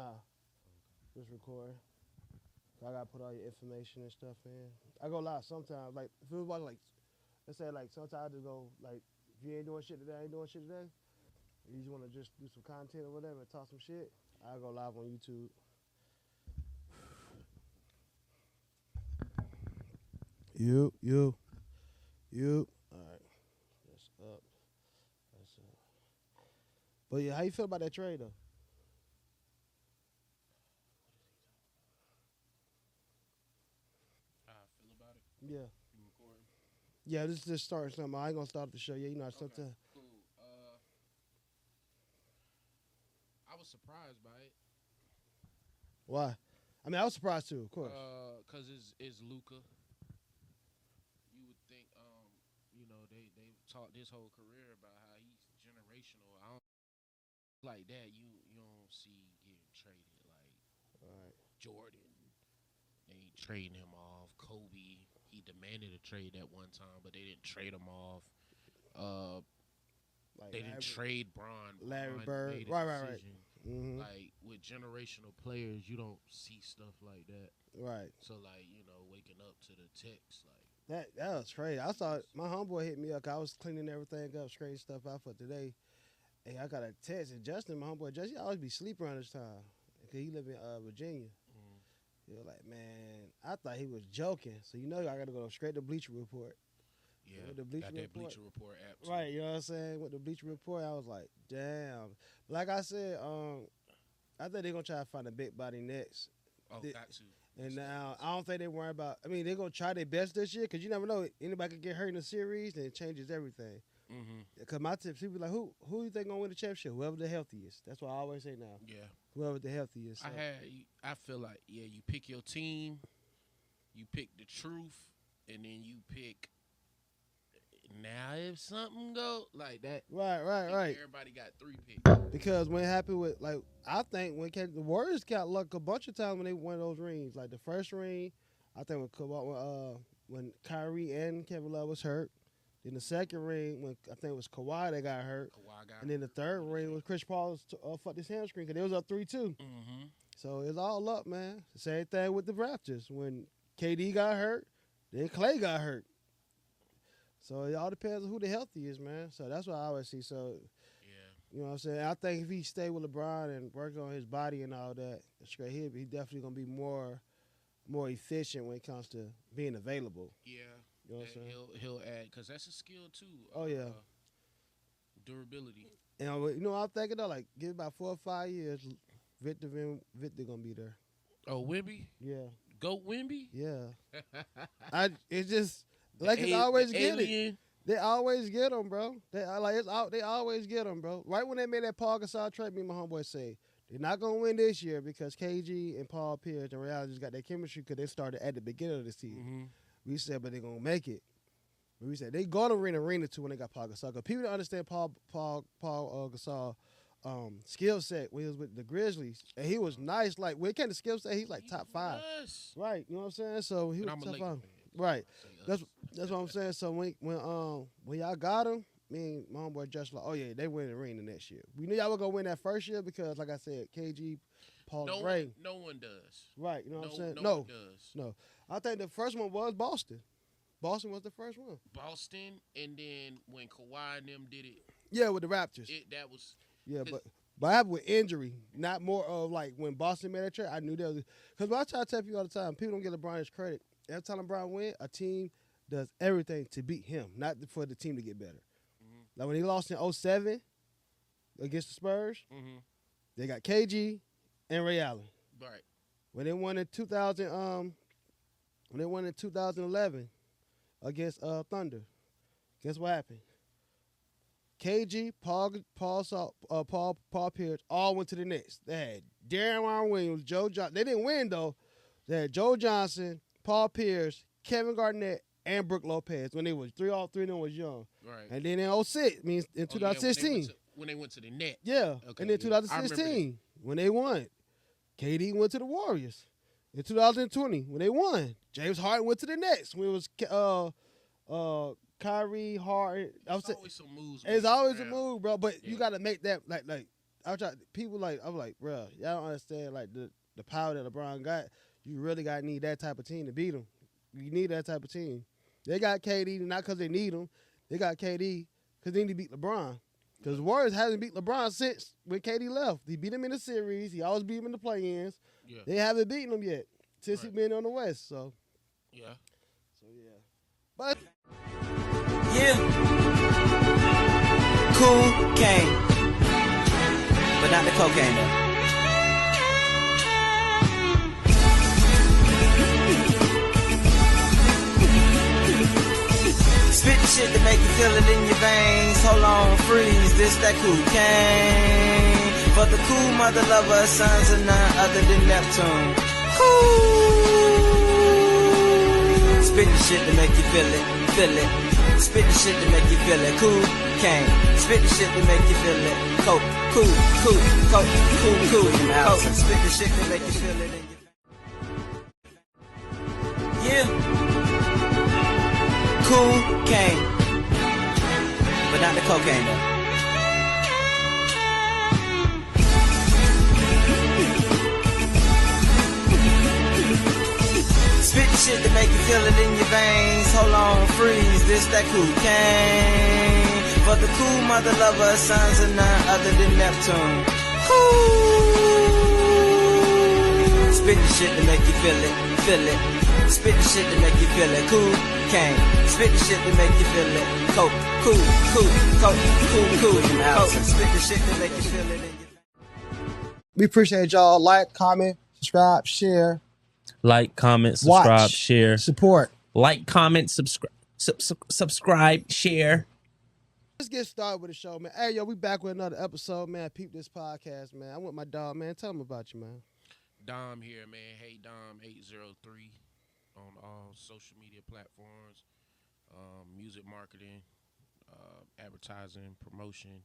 Nah, just recording. I gotta put all your information and stuff in. I go live sometimes. Like if it was like let's say like sometimes I just go like if you ain't doing shit today, I ain't doing shit today. You just wanna just do some content or whatever and talk some shit. I go live on YouTube. You. All right, that's up. That's up. But yeah, how you feel about that trade though? How I feel about it. Yeah. You recording? Yeah, this is just starting something. I ain't gonna start the show yet. You know, Okay, sometimes. cool. I was surprised by it. Why? I mean, I was surprised too, of course. Cause it's Luca. You would think, they taught this whole career about how he's generational. I don't like that. You don't see getting traded like Right. Jordan. They ain't trading him off. Kobe, he demanded a trade at one time, but they didn't trade him off. Uh, Like they didn't trade Bron. Larry Bron Bird. made a Right. decision. Mm-hmm. Like with generational players, you don't see stuff like that. Right. So like waking up to the text like That was crazy. I saw my homeboy hit me up. I was cleaning everything up, straightening stuff out for today. And I got a text. And Justin, my homeboy, Justin, he always be sleeping around this time. Because he live in Virginia. He was like, man, I thought he was joking. So you know I got to go straight to Bleacher Report. yeah, With the Bleacher got that Report. Bleacher Report app. Too. Right, you know what I'm saying? With the Bleacher Report, I was like, damn. Like I said, I think they're going to try to find a big body next. Oh, The- got to. And now I don't think they worry about. I mean, they're gonna try their best this year because you never know. Anybody could get hurt in the series and it changes everything. Mm-hmm. Because my tips, people be like, who you think gonna win the championship? Whoever the healthiest. That's what I always say now. Yeah, Whoever the healthiest. So. I feel like you pick your team, you pick the truth, and then you pick. Now if something go like that, Right. Everybody got 3 picks. Because when it happened with I think the Warriors got luck a bunch of times when they won those rings. Like the first ring, I think when Kyrie and Kevin Love was hurt. Then the second ring when I think it was Kawhi that got hurt. Kawhi got. And then the third ring was Chris Paul fucked his hamstring because they was up 3-2. Mm-hmm. So it's all up, man. Same thing with the Raptors. When KD got hurt, then Clay got hurt. So it all depends on who the healthy is, man. So that's what I always see. So, Yeah. you know what I'm saying? I think if he stay with LeBron and work on his body and all that, straight here, he definitely going to be more efficient when it comes to being available. Yeah. You know what I'm saying? He'll add because that's a skill too. Oh, yeah. Durability. And you know what I'm thinking though? Like, give it about 4 or 5 years, Victor going to be there. Oh, Wimby? Yeah. Go Wimby? Yeah. It's just, Lakers always get it. They always get them, bro. They always get them, bro. Right when they made that Paul Gasol trade, me and my homeboy say they're not gonna win this year because KG and Paul Pierce and Real just got that chemistry because they started at the beginning of the season. Mm-hmm. We said, but they're gonna make it. But we said they gonna win arena too when they got Paul Gasol. Cause people don't understand Paul Gasol skill set when he was with the Grizzlies, and he was nice. Like when it came to skill set, he's like top 5. Us. Right, you know what I'm saying? So he And was I'm a top Laker 5. fan. Right. Say us. That's what I'm saying. So when y'all got him, me and my homeboy just like, oh yeah, they win the ring the next year. We knew y'all were gonna win that first year because, like I said, KG, Paul, no Ray. no one does. Right. You know what I'm saying? No one does. No. I think the first one was Boston. Boston was the first one. Boston, and then when Kawhi and them did it, Yeah, with the Raptors. that was Yeah, but I have with injury, not more of like when Boston made that trade. I knew that was because I try to tell people all the time, people don't give LeBron his credit. Every time LeBron win, a team does everything to beat him, not for the team to get better. Mhm. Like when he lost in 2007 against the Spurs, mm-hmm. they got KG and Ray Allen. Right. When they won in 2011 against Thunder, guess what happened? KG, Paul Pierce all went to the Nets. They had Darren Williams, Joe Johnson. They didn't win though. They had Joe Johnson, Paul Pierce, Kevin Garnett, and Brook Lopez when they was all three of them was young. Right. And then in 06, means in 2016. When they went to the net. Yeah. Okay, And then yeah. I remember 2016, when they won, KD went to the Warriors. In 2020, when they won, James Harden went to the Nets. When it was Kyrie, Harden. There's always some moves. It's always a around. move, bro. But you Yeah. got to make that like people like, I'm like, bro, y'all don't understand like the power that LeBron got. You really got to need that type of team to beat him. You need that type of team. They got KD not because they need him. They got KD because they need to beat LeBron. Because Warriors hasn't beat LeBron since when KD left. He beat him in the series. He always beat him in the play-ins. Yeah. They haven't beaten him yet since he's been on the West. So yeah. But yeah, cocaine, but not the cocaine though. Spit the shit to make you feel it in your veins. Hold on, freeze, this that cocaine. For the cool mother lover, sons are none other than Neptune. Spit the shit to make you feel it. Spit the shit to make you feel it. Cocaine. Spit the shit to make you feel it. Coke. Cool. Spit the shit to make you feel it in your... Yeah. Cocaine. But not the cocaine though. Spit the shit to make you feel it in your veins. Hold on, freeze, this that cocaine. For the cool mother lover, sons are none other than Neptune. Spit the shit to make you feel it. Spit the shit to make you feel it. Cocaine. Spit the shit to make you feel it. Coke. Cool. Spit the shit to make you feel it in your... We appreciate y'all. Like, comment, subscribe, share. Like, comment, subscribe, share. Support. Like, comment, subscribe, share. Let's get started with the show, man. Hey, yo, we back with another episode, man. Peep this podcast, man. I'm with my dog, man. Tell them about you, man. Dom here, man. Hey, Dom 803 on all social media platforms, music marketing, advertising, promotion.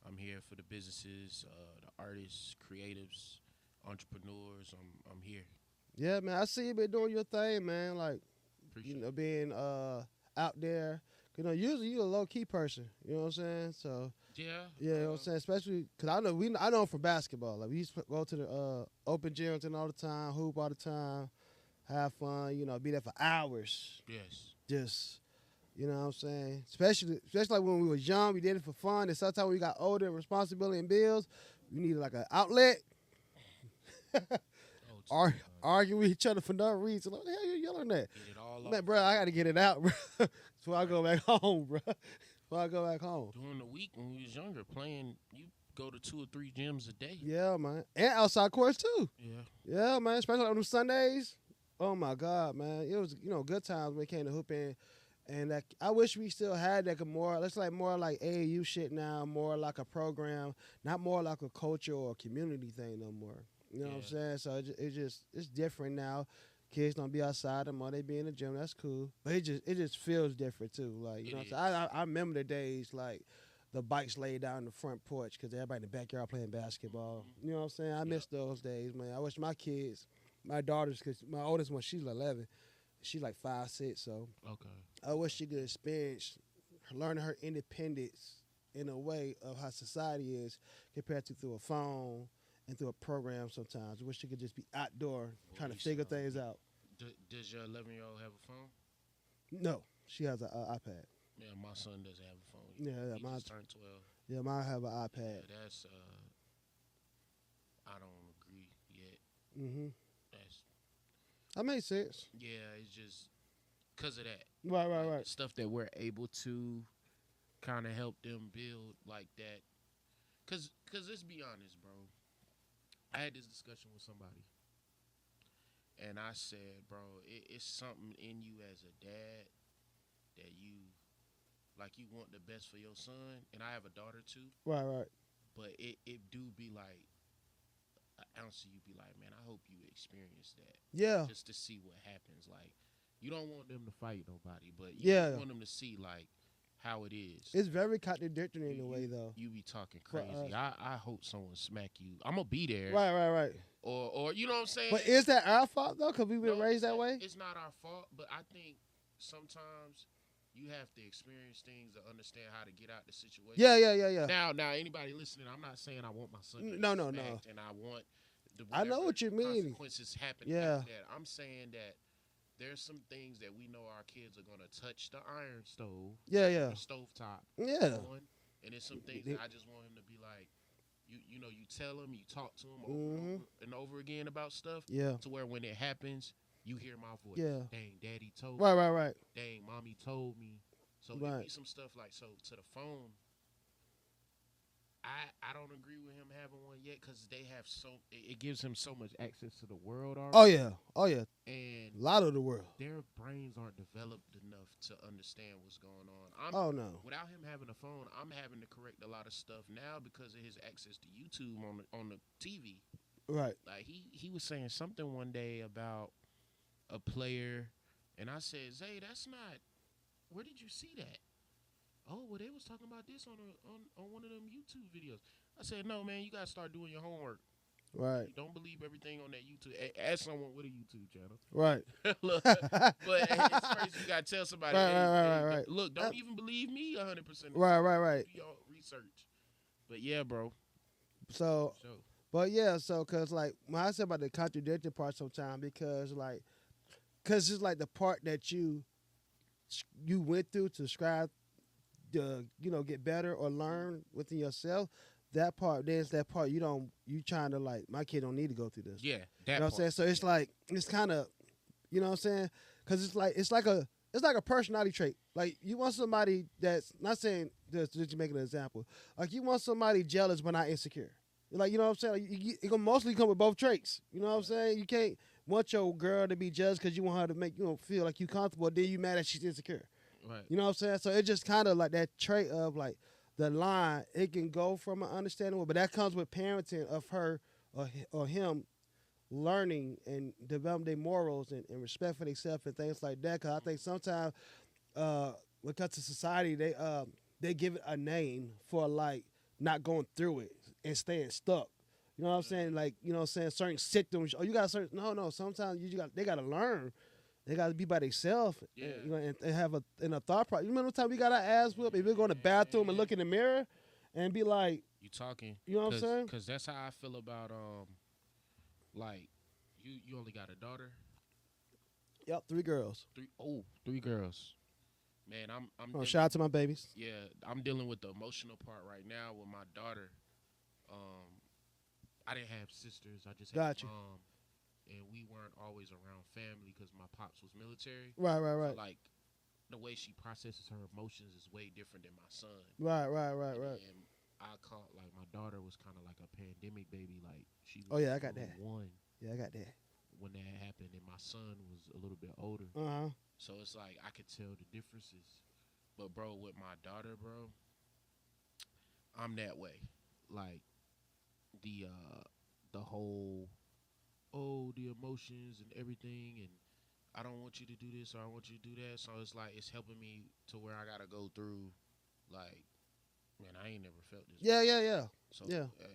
I'm here for the businesses, the artists, creatives, entrepreneurs. I'm here. Yeah, man. I see you been doing your thing, man. Like, being out there. Usually you a low key person. You know what I'm saying? So yeah, you know what I'm saying. Especially because I know from basketball. Like we used to go to the open gyms and all the time, hoop all the time, have fun. Be there for hours. Yes. Just you know what I'm saying. Especially like when we was young, we did it for fun. And sometimes when we got older and responsibility and bills, we needed like an outlet. Argue with each other for no reason. What the hell you yelling at? Get it all man, bro, I got to get it out, bro. Before I go back home, bro. During the week when we was younger, playing, you go to 2 or 3 gyms a day. Yeah, man. And outside courts, too. Yeah. Yeah, man. Especially on them Sundays. Oh, my God, man. It was, good times when it came to hooping. And I wish we still had that more. Let's more like AAU shit now, more like a program, not more like a culture or a community thing no more. You know what I'm saying? So it's different now. Kids don't be outside no more. They be in the gym. That's cool. But it just feels different too. Like you know what I'm saying? I remember the days like the bikes laid down in the front porch because everybody in the backyard playing basketball. You know what I'm saying? I miss those days, man. I wish my kids, my daughters, because my oldest one, she's 11. She's like 5'6", so I wish she could experience learning her independence in a way of how society is compared to through a phone and through a program sometimes. I wish she could just be outdoor trying to figure things out. Does your 11-year-old have a phone? No, she has an iPad. Yeah, my son doesn't have a phone. Yeah, he just turned 12. Yeah, mine have an iPad. Yeah, that's I don't agree yet. That makes sense. Yeah, it's just because of that. Right. Stuff that we're able to kind of help them build like that. Cause let's be honest, bro. I had this discussion with somebody, and I said, bro, it's something in you as a dad that you want the best for your son, and I have a daughter too. Right. But it do be like an ounce of you be like, man, I hope you experience that. Yeah. Just to see what happens. Like, you don't want them to fight nobody, but you want them to see like how it is. It's very contradictory in a way, though. You be talking crazy. I hope someone smack you. I'm gonna be there. Right. Or you know what I'm saying? But is that our fault though? Because we've been raised that way. It's not our fault, but I think sometimes you have to experience things to understand how to get out the situation. Yeah. Now, anybody listening, I'm not saying I want my son to get No. smacked and I want the I know what you mean. consequences happen Yeah. after that. I'm saying that there's some things that we know our kids are gonna touch the iron stove, Yeah. the stovetop, Yeah. on, and there's some things that I just want him to be like, you know, you tell him, you talk to him over and over again about stuff, to where when it happens, you hear my voice. Yeah. Dang, daddy told Right. me. Right. Dang, mommy told me. So it be some stuff like, so to the phone, I don't agree with him having one yet because they have it gives him so much access to the world already. Oh yeah. And a lot of the world. Their brains aren't developed enough to understand what's going on. No. Without him having a phone, I'm having to correct a lot of stuff now because of his access to YouTube on the TV. Right. Like he was saying something one day about a player, and I said, Zay, that's not. Where did you see that? Oh, well, they was talking about this on one of them YouTube videos. I said, no, man, you gotta start doing your homework. Right. You don't believe everything on that YouTube. Ask someone with a YouTube channel. Right. Look, but it's crazy. You gotta tell somebody. Right. Look, don't even believe me 100%. Right. Do your research. But yeah, bro. So, but yeah, so cause like when I said about the contradicting part sometimes because it's like the part that you went through to strive to get better or learn within yourself. That part, there's that part you trying to like, my kid don't need to go through this. Yeah, that you know what I'm saying? So it's like, it's kind of, you know what I'm saying? Because it's like a personality trait. Like you want somebody that's not saying just to make an example. Like you want somebody jealous but not insecure. Like, you know what I'm saying? Like, it can mostly come with both traits. You know what I'm saying? You can't want your girl to be jealous because you want her to make feel like you comfortable. Then you mad that she's insecure. Right. You know what I'm saying? So it just kind of like that trait of like the line. It can go from an understanding, but that comes with parenting of her or him learning and developing their morals and respect for themselves and things like that. Because I think sometimes when it comes to society, they give it a name for like not going through it and staying stuck. You know what I'm saying? Like, you know what I'm saying? Certain symptoms. Oh, you got certain. No. Sometimes they got to learn. They got to be by themselves, and have a thought process. You remember the time we got our ass whooped and we go in the bathroom and look in the mirror and be like, you talking? You know what I'm saying? Because that's how I feel about like you only got a daughter. Yep, 3 girls. 3 girls. Man, I'm shout out to my babies. Yeah, I'm dealing with the emotional part right now with my daughter. I didn't have sisters. I just had mom. And we weren't always around family because my pops was military. Right. So like, the way she processes her emotions is way different than my son. Right. And I caught, like, my daughter was kind of like a pandemic baby. Like, she was I got that. one. Yeah, I got that. When that happened, and my son was a little bit older. So it's like, I could tell the differences. But, bro, with my daughter, bro, I'm that way. Like, the whole... the emotions and everything, and I don't want you to do this or I want you to do that. So it's like, it's helping me to where I gotta go through, like, man, I ain't never felt this. Yeah. So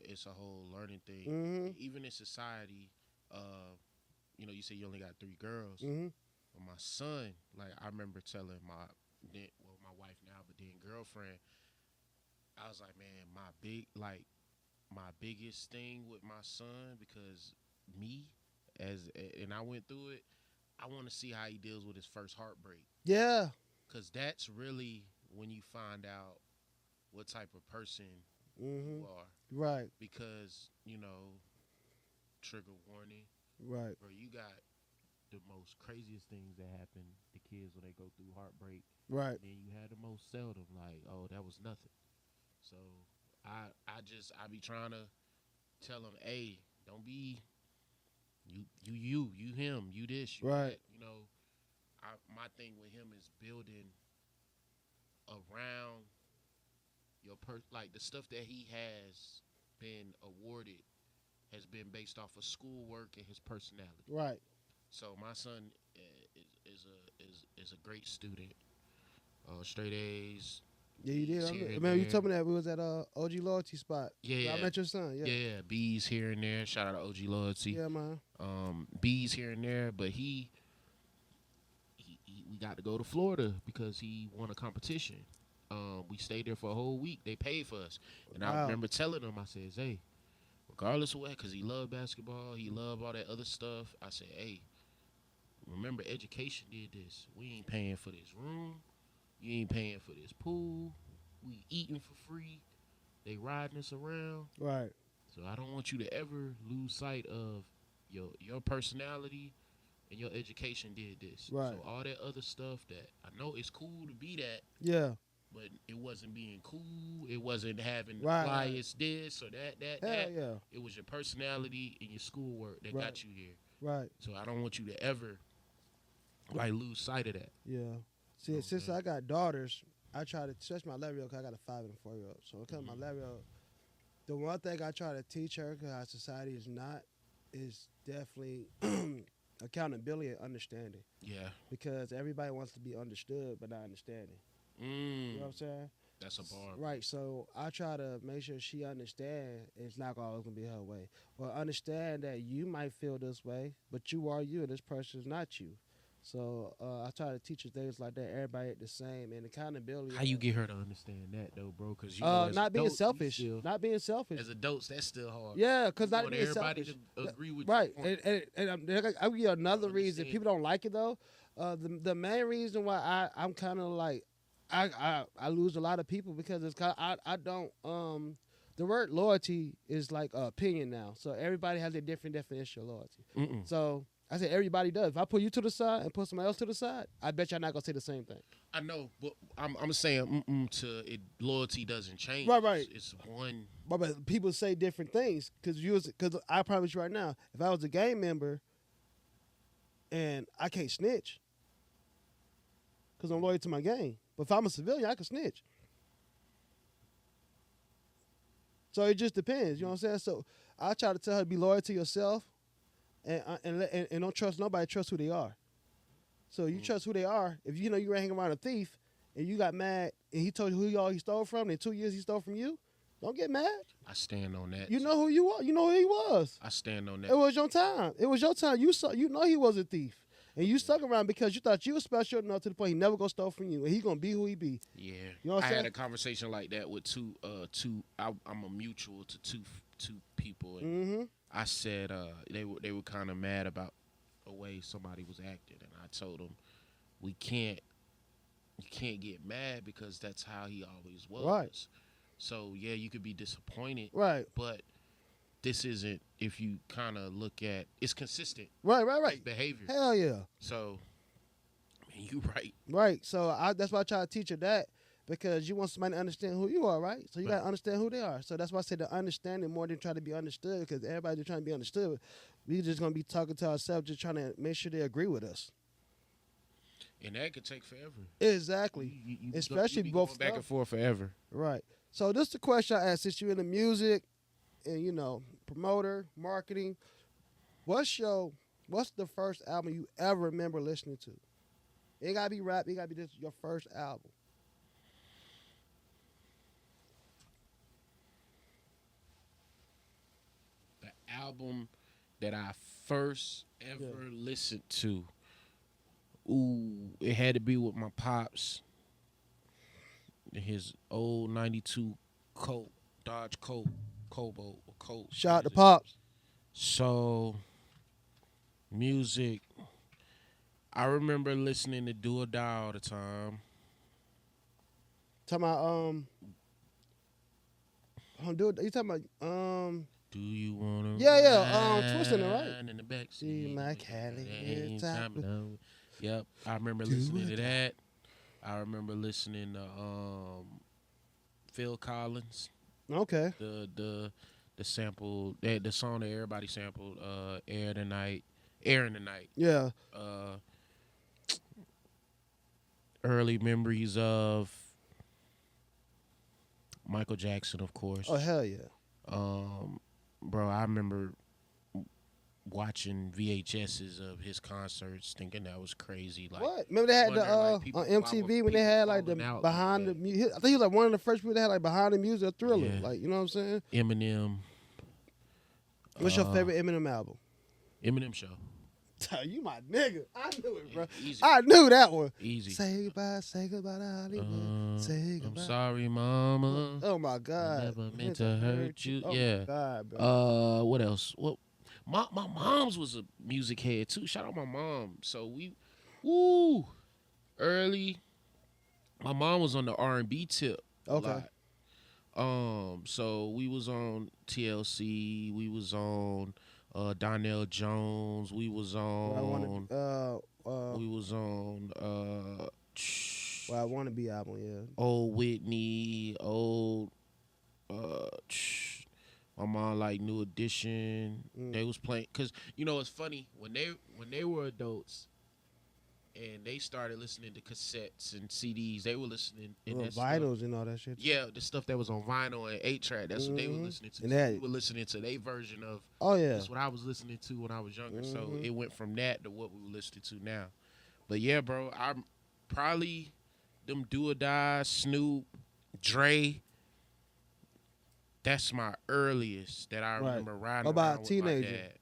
it's a whole learning thing. Even in society, you say you only got 3 girls. But my son, like, I remember telling my wife now, but then girlfriend, I was like, man, my biggest thing with my son, because and I went through it, I want to see how he deals with his first heartbreak. Yeah. Because that's really when you find out what type of person you are. Right. Because, trigger warning. Right. Bro, you got the most craziest things that happen to kids when they go through heartbreak. Right. And then you had the most seldom, like, oh, that was nothing. So I be trying to tell them, hey, don't be... You him, you this, you right. That. My thing with him is building around your like the stuff that he has been awarded has been based off of schoolwork and his personality. Right. So my son is a great student. Straight A's. Yeah, you did. I remember you told me that we was at OG Loyalty spot. Yeah. I met your son. Yeah. Yeah, B's here and there. Shout out to OG Loyalty. Yeah, man. B's here and there, but we got to go to Florida because he won a competition. We stayed there for a whole week. They paid for us. And I remember telling him, I said, hey, regardless of what, because he loved basketball, he loved all that other stuff. I said, hey, remember education did this. We ain't paying for this room. You ain't paying for this pool. We eating for free. They riding us around. Right. So I don't want you to ever lose sight of your personality and your education did this. Right. So all that other stuff that I know it's cool to be that. Yeah. But it wasn't being cool. It wasn't having the Right. flyest this or that. Hell yeah. It was your personality and your schoolwork that Right. got you here. Right. So I don't want you to ever lose sight of that. Yeah. See, since I got daughters, I try to, especially my 11-year-old, because I got a 5 and a 4-year-old. So because my 11-year-old, the one thing I try to teach her, because our society is not, is definitely accountability and understanding. Yeah. Because everybody wants to be understood, but not understanding. You know what I'm saying? That's a bar. Right. So I try to make sure she understands it's not always going to be her way. Or understand that you might feel this way, but you are you, and this person is not you. So I try to teach her things like that. Everybody ain't the same, and accountability. How you get her to understand that though, bro? Because not being selfish. Not being selfish. As adults, that's still hard. Yeah, because not being everybody selfish. to agree with right. you. And I'll give you another reason. People don't like it though. The main reason why I'm kind of like I lose a lot of people because it's I don't the word loyalty is like opinion now. So everybody has a different definition of loyalty. So I said everybody does. If I put you to the side and put somebody else to the side, I bet you're not gonna say the same thing. I know, but I'm saying to it. Loyalty doesn't change. Right. It's one. But people say different things because I promise you right now, if I was a gang member and I can't snitch because I'm loyal to my gang, but if I'm a civilian, I can snitch. So it just depends. You know what I'm saying? So I try to tell her to be loyal to yourself. And don't trust nobody. Trust who they are. So you trust who they are. If you know you were hanging around a thief and you got mad and he told you who he stole from, and in 2 years he stole from you, don't get mad. I stand on that. You know who you are. You know who he was. I stand on that. It was your time. It was your time. You know he was a thief, and you stuck around because you thought you were special enough to the point he never gonna steal from you, and he gonna be who he be. Yeah. You know what I'm I saying? had a conversation like that with two. I'm a mutual to two people. And I said they were kind of mad about the way somebody was acting, and I told them you can't get mad because that's how he always was. Right. So yeah, you could be disappointed. Right. But this isn't. If you kind of look at, it's consistent. Right. It's behavior. Hell yeah. So, I mean, you right. Right. So that's why I try to teach her that. Because you want somebody to understand who you are, right? So you got to understand who they are. So that's why I said to understand it more than try to be understood, because everybody's just trying to be understood. We just going to be talking to ourselves, just trying to make sure they agree with us. And that could take forever. Exactly. Especially both going back and forth forever. Right. So this is the question I asked, since you're in the music and, promoter, marketing, what's the first album you ever remember listening to? It ain't got to be rap. It got to be just your first album. Album that I first ever listened to. Ooh, it had to be with my pops. His old 92 Dodge Cobalt. Shout out to Pops. So, music. I remember listening to Do or Die all the time. Talking about, you talking about, Do you wanna? Twisting it, right? In the back See my Cali. Yep, I remember listening to that. I remember listening to Phil Collins. Okay. The sample, the song that everybody sampled, Air in the Night. Yeah. Early memories of Michael Jackson, of course. Oh hell yeah. Bro, I remember watching VHSs of his concerts, thinking that was crazy. Like, what? Remember they had the on MTV when they had like the behind the music. I think he was like one of the first people that had like behind the music Thriller. Yeah. Like, you know what I'm saying? Eminem. What's your favorite Eminem album? Eminem Show. You my nigga. I knew it, bro. Easy. I knew that one. Easy. Say goodbye to Hollywood. Say goodbye. I'm sorry, mama. Oh my God. I never meant to hurt you. Oh Yeah. my God, bro. What else? What? My mom's was a music head too. Shout out my mom. So early. My mom was on the R&B tip. Okay. A lot. So we was on TLC. We was on Donell Jones. We was on. We was on. Well, I Want to Be album, yeah. Old Whitney. Old. My mom like New Edition. They was playing because it's funny when they were adults. And they started listening to cassettes and CDs. They were listening in that vinyls stuff. And all that shit. Yeah, the stuff that was on vinyl and 8-track. That's what they were listening to. And we were listening to their version of. Oh yeah. That's what I was listening to when I was younger. So it went from that to what we were listening to now. But yeah, bro, I'm probably them Do or Die, Snoop, Dre. That's my earliest that I remember riding about around with teenager? my dad.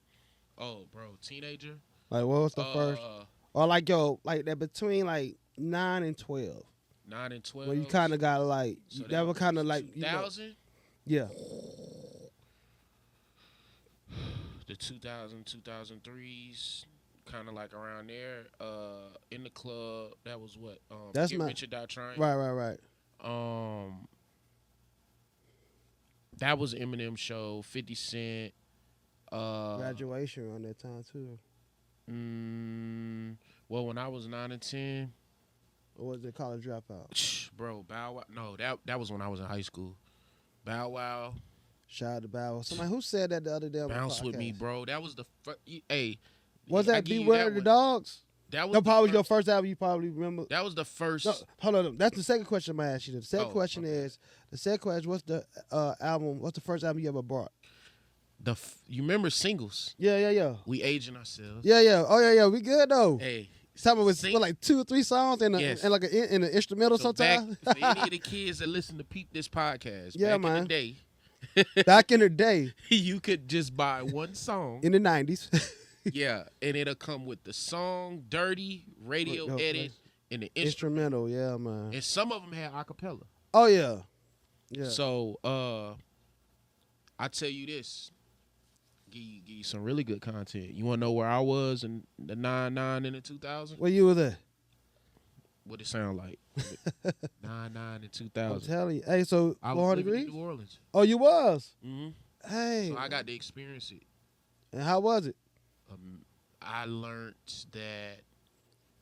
Oh, bro, teenager. Like what was the first? Or like like that between like 9 and 12. 9 and 12. Where you kind of got like So that was kind of like 2000. Yeah. The 2003s, kind of like around there. In the club, that was what. That's Get my Rich or Die Trying. Right. That was Eminem show. 50 Cent. Graduation around that time too. Well, when I was 9 and 10. Or was it College Dropout? Bro, Bow Wow. No, that was when I was in high school. Bow Wow. Shout out to Bow Wow. Somebody who said that the other day on Bounce the with me, bro. That was the hey. Was that Beware of the Dogs? That was probably your first album. You probably remember. That was the first. No, hold on. That's the second question I'm gonna ask you. The second question is what's the album? What's the first album you ever bought? You remember Singles? Yeah. We aging ourselves. Yeah. Oh yeah. We good though. Hey, some of it's like 2 or 3 songs and like in an instrumental sometimes. For any of the kids that listen to Peep this podcast, back in the day. Back in the day, you could just buy one song in the 90s. Yeah, and it'll come with the song, dirty, radio edit, and the instrumental. Yeah, man. And some of them had acapella. Oh yeah. So I tell you this, give you some really good content. You want to know where I was in the 99 and the 2000? Where you were there? What it sound like? 99 and 2000. I'm telling you. Hey, so I 400 was living degrees? in New Orleans. Oh, you was? Mm-hmm. Hey. So I got to experience it. And how was it? I learned that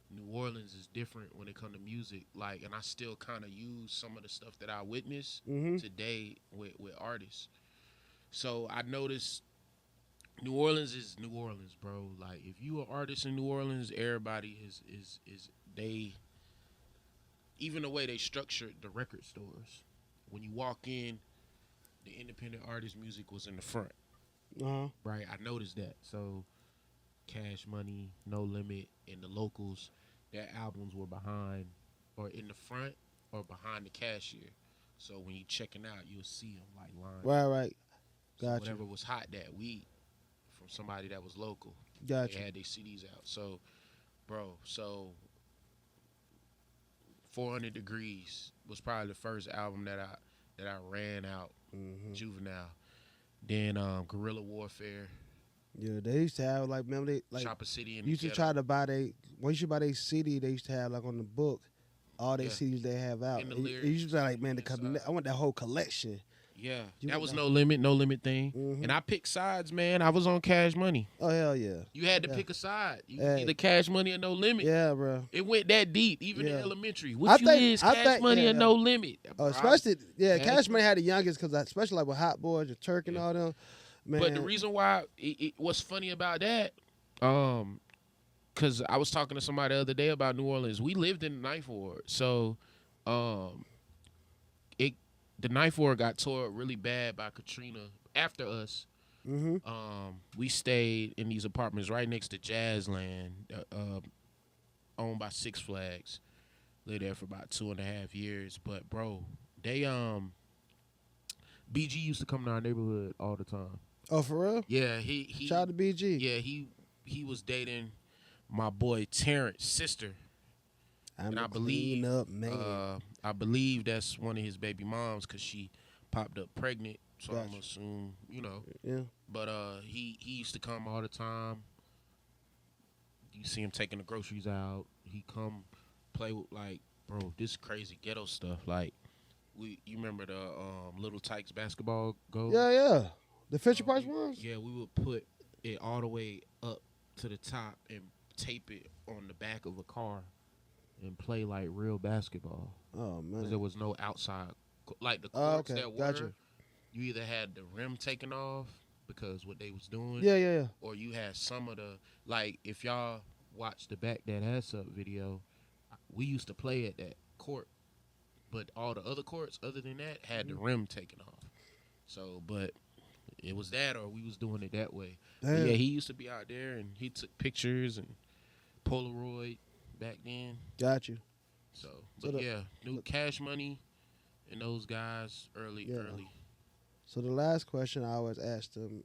New Orleans is different when it comes to music. Like, and I still kind of use some of the stuff that I witnessed today with artists. So I noticed New Orleans is New Orleans, bro. Like, if you an artist in New Orleans, everybody is they. Even the way they structured the record stores, when you walk in, the independent artist music was in the front. Right, I noticed that. So, Cash Money, No Limit, and the locals, their albums were behind, or in the front, or behind the cashier. So when you checking out, you'll see them like line. Right. Gotcha. So whatever was hot that week from somebody that was local. Gotcha. They had their CDs out. So, bro, 400 Degrees was probably the first album that I ran out. Juvenile. Then Guerrilla Warfare. Yeah, they used to have like, remember they like Chopper City. You used to try to buy once you buy their CD, they used to have like on the book all their CDs they have out. And the it lyrics used to be like, man, I want that whole collection. Yeah, that was no limit thing. And I picked sides, man. I was on Cash Money. Oh hell yeah! You had to pick a side. You either Cash Money or No Limit. Yeah, bro. It went that deep, even in elementary. Which is Cash Money or No Limit? Especially Cash Money had the youngest because especially like with Hot Boys and Turk and all them. Man. But the reason why what's funny about that, because I was talking to somebody the other day about New Orleans. We lived in the Ninth Ward, so the Ninth Ward got tore up really bad by Katrina. After us, we stayed in these apartments right next to Jazzland, owned by Six Flags. Lived there for about 2.5 years. But bro, they BG used to come to our neighborhood all the time. Oh, for real? Yeah, he shout out to BG. Yeah, he was dating my boy Terrence's sister. And I believe, up man. I believe that's one of his baby moms because she popped up pregnant. So Gotcha. I'm gonna assume, Yeah. But he used to come all the time. You see him taking the groceries out. He come play with bro, this crazy ghetto stuff. Like you remember the Little Tykes basketball goal? Yeah. The Fisher Price ones? Yeah, we would put it all the way up to the top and tape it on the back of a car and play like real basketball. Oh man. Because there was no outside like the courts that were. Gotcha. You either had the rim taken off because what they was doing. Yeah. Or you had some of the if y'all watch the Back That Ass Up video, we used to play at that court, but all the other courts other than that had the rim taken off. So, but it was that, or we was doing it that way. Yeah, he used to be out there and he took pictures and Polaroid back then. Got you. So new Cash Money and those guys early. So the last question I always ask them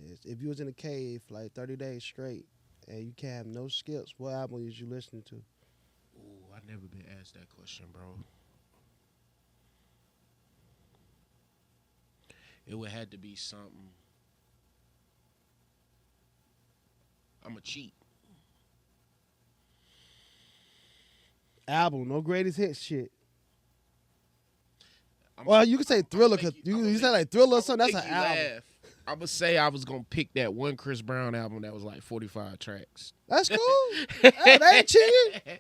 is, if you was in a cave for like 30 days straight and you can't have no skips, what album was you listening to? Ooh, I never been asked that question, bro. It would have to be something. I'm a cheat. Album, no greatest hits shit. Well, you can say Thriller because you said like Thriller or something. That's an album. I'm going to say I was going to pick that one Chris Brown album that was like 45 tracks. That's cool. Hey, that ain't cheating.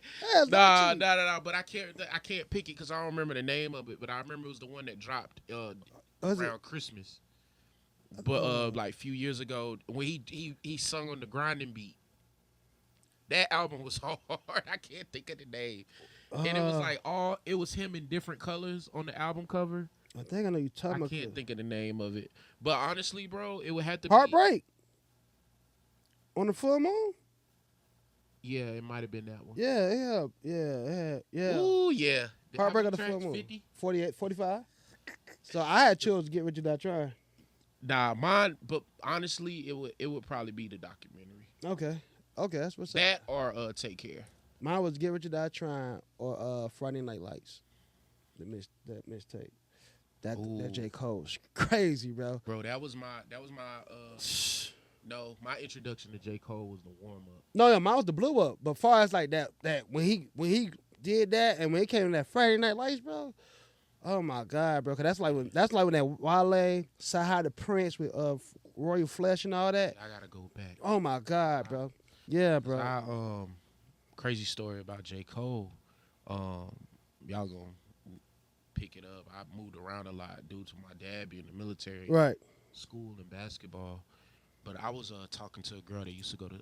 Nah. But I can't pick it because I don't remember the name of it. But I remember it was the one that dropped around Christmas. But like a few years ago when he sung on the grinding beat. That album was hard. I can't think of the name. And it was like it was him in different colors on the album cover. I think I know you're talking about. I can't think of the name of it. But honestly, bro, it would have to Heartbreak. On the full moon? Yeah, it might have been that one. Yeah. Ooh, yeah. Heartbreak on the full moon. 50? 48, 45? So I had chose to Get Rich or Die Trying. Nah, mine, but honestly, it would probably be the documentary. Okay, that's what's that up. Or Take Care. Mine was Get Rich or Die Trying or Friday Night Lights. That mistake. That J. Cole's crazy, bro. Bro, that was my no, my introduction to J. Cole was the warm up. No, mine was the Blue Up. But far as like that when he did that and when he came in that Friday Night Lights, bro. Oh my God, bro. Cause that's like when that Wale, Sahai the Prince with Royal Flesh and all that. I gotta go back. Oh my God, bro. Yeah, bro. Crazy story about J. Cole. Y'all gonna pick it up. I moved around a lot due to my dad being in the military. Right. School and basketball. But I was talking to a girl that used to go to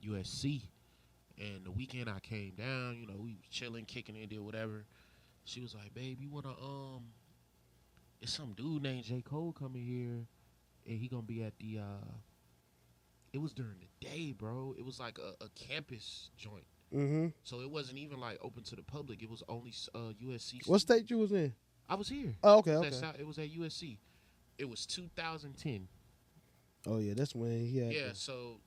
USC. And the weekend I came down, we was chilling, kicking it, did whatever. She was like, babe, you wanna it's some dude named J. Cole coming here and he gonna be at the it was during the day, bro. It was like a campus joint. Mm-hmm. So it wasn't even like open to the public. It was only USC. What state you was in? I was here. Oh, okay. It was at USC. It was 2010. Oh yeah, that's when he had. Yeah. So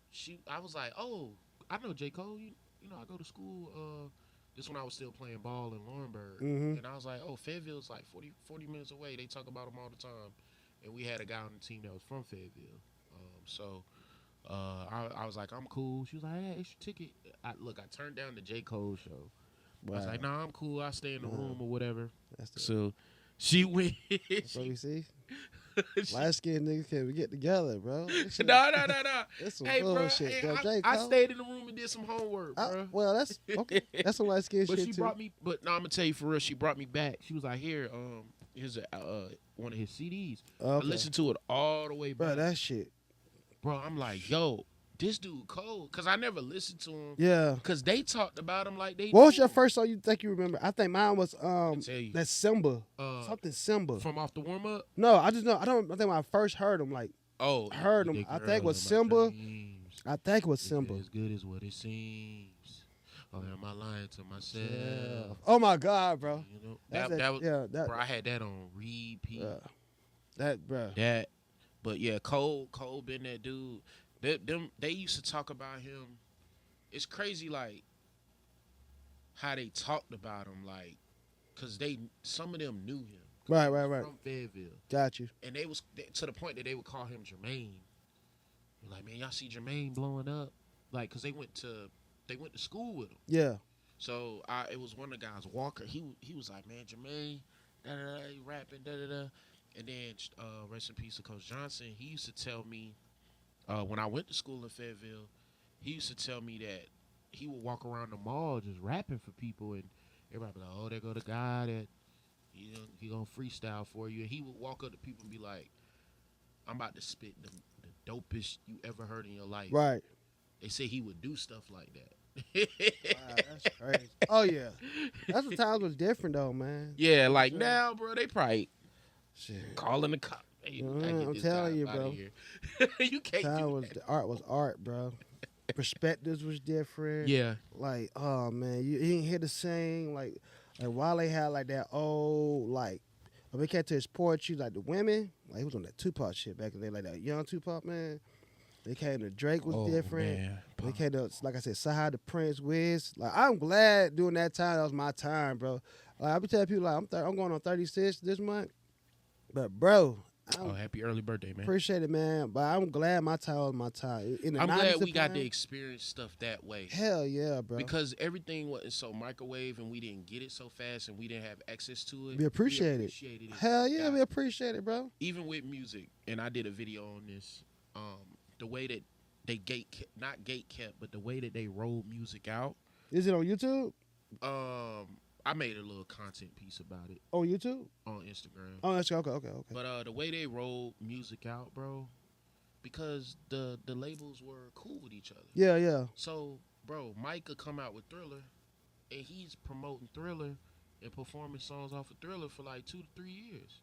I was like, oh, I know J. Cole. You know, I go to school. This when I was still playing ball in Laurinburg, and I was like, oh, Fayetteville's like 40 minutes away. They talk about him all the time, and we had a guy on the team that was from Fayetteville. I was like, I'm cool. She was like, hey, extra ticket. I turned down the J. Cole show. Wow. I was like, nah, I'm cool. I'll stay in the room or whatever. So she went. So you see? Light skinned niggas can't get together, bro. No. That's some hey, bullshit, bro. J. Cole. I stayed in the room and did some homework, bro. Well, that's okay. That's some light skinned shit too. But she brought me. But no, I'm gonna tell you for real. She brought me back. She was like, here, here's one of his CDs. Okay. I listened to it all the way back. Bro, that shit. Bro, I'm like, yo, this dude cold. Because I never listened to him. Yeah. Because they talked about him like they What was your first song you think you remember? I think mine was that Simba. Something Simba. From Off the Warm Up? No, I just know. I think when I first heard him, like, heard him. I think it was Simba. I think it was Simba. As good as what it seems. Or am I lying to myself? Yeah. Oh my God, bro. You know, bro, I had that on repeat. That. But yeah, Cole been that dude. They used to talk about him it's crazy, like how they talked about him, like, cause some of them knew him. Right. From Fayetteville. Got you. And they was to the point that they would call him Jermaine. They're like, man, y'all see Jermaine blowing up, like, cause they went to school with him. Yeah. So it was one of the guys, Walker. He was like, man, Jermaine, he rapping, And then rest in peace to Coach Johnson. He used to tell me when I went to school in Fayetteville, he used to tell me that he would walk around the mall just rapping for people, and everybody be like, oh, there go the guy that he gonna freestyle for you. And he would walk up to people and be like, I'm about to spit the dopest you ever heard in your life. Right. They say he would do stuff like that. Wow, that's crazy. Oh yeah, that's the times was different though, man. Yeah, like now, bro, they probably Shit. calling the cop. Hey, I'm telling you, bro. You can't do that. The art was art, bro. Perspectives was different. Yeah. Like, oh man, you ain't hear the same. Like Wale had like that old like. When we came to his poetry, like the women, like he was on that Tupac shit back in the day, like that young Tupac man. They came to Drake was different. Man. They came to, like I said, Sahai the Prince, Wiz. Like I'm glad during that time that was my time, bro. Like I be telling people like I'm going on 36 this month, but bro, happy early birthday, man. Appreciate it, man. But I'm glad my time was my time. I'm glad we got to experience stuff that way. Hell yeah, bro. Because everything wasn't so microwave and we didn't get it so fast and we didn't have access to it. We appreciate it. Hell yeah, we appreciate it, bro. Even with music, and I did a video on this, the way that they not gate kept, but the way that they rolled music out. Is it on YouTube? I made a little content piece about it. On YouTube? On Instagram. Oh, that's okay. But the way they rolled music out, bro, because the labels were cool with each other. Yeah. So, bro, Mike could come out with Thriller, and he's promoting Thriller and performing songs off of Thriller for like 2 to 3 years.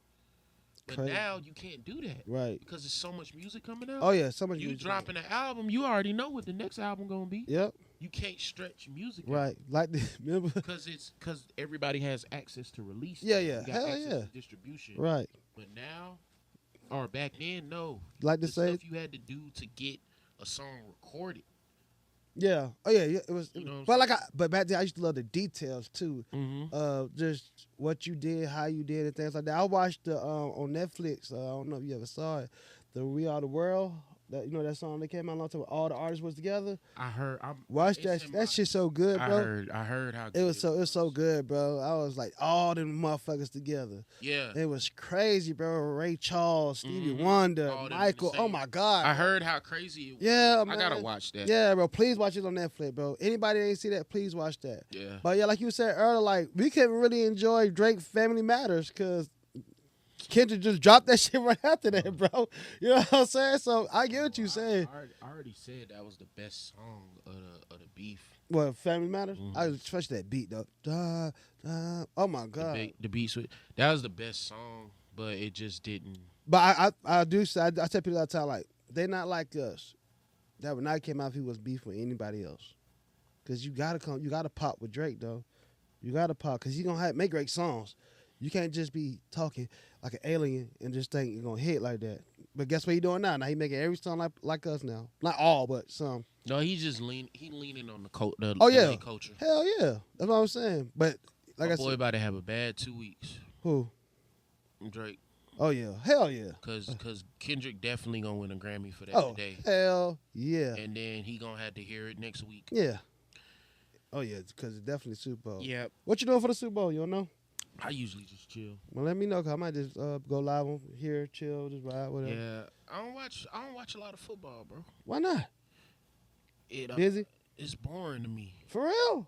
But Crazy. now you can't do that. Right. Because there's so much music coming out. Oh, yeah, so much music. You dropping an album, you already know what the next album going to be. Yep. You can't stretch music. Right. Like this, remember? Because everybody has access to release. Yeah. Hell yeah. To distribution. Right. But now, or back then, no. Like the say stuff you had to do to get a song recorded. Yeah. Oh yeah. It was. You know but back then I used to love the details too. Mm-hmm. Just what you did, how you did it, things like that. I watched the on Netflix. I don't know if you ever saw it. The We Are the World. That that song that came out a long time. All the artists was together. I heard. Watch that. That shit so good, bro. I heard how it was so good, bro. I was like all them motherfuckers together. Yeah. It was crazy, bro. Ray Charles, Stevie Wonder, Michael. Oh my God. I heard how crazy it was. Yeah, man. I gotta watch that. Yeah, bro. Please watch it on Netflix, bro. Anybody that ain't see that, please watch that. Yeah. But yeah, like you said earlier, like we couldn't really enjoy Drake Family Matters because Kendrick just dropped that shit right after that, bro. You know what I'm saying? So I get what you saying. I already said that was the best song of the beef. What, Family Matters? Mm-hmm. I especially that beat though. Oh my God. The beat that was the best song, but it just didn't. But I do say I tell people all the time, like they not like us. That would not came out if he was beef with anybody else. Cause you gotta pop with Drake though. You gotta pop because he gonna make great songs. You can't just be talking like an alien and just think you're gonna hit like that. But guess what he doing now? Now he making every song like us now. Not all, but some. No, he's just leaning on the LA culture. Hell yeah, that's what I'm saying. But like My boy about to have a bad 2 weeks. Who? Drake. Oh yeah, hell yeah. Cause Kendrick definitely gonna win a Grammy for that today. Hell yeah. And then he gonna have to hear it next week. Yeah. Oh yeah, because it's definitely Super Bowl. Yeah. What you doing for the Super Bowl? You don't know? I usually just chill. Well, let me know, cause I might just go live on here, chill, just ride, whatever. Yeah, I don't watch a lot of football, bro. Why not? Busy? It's boring to me. For real?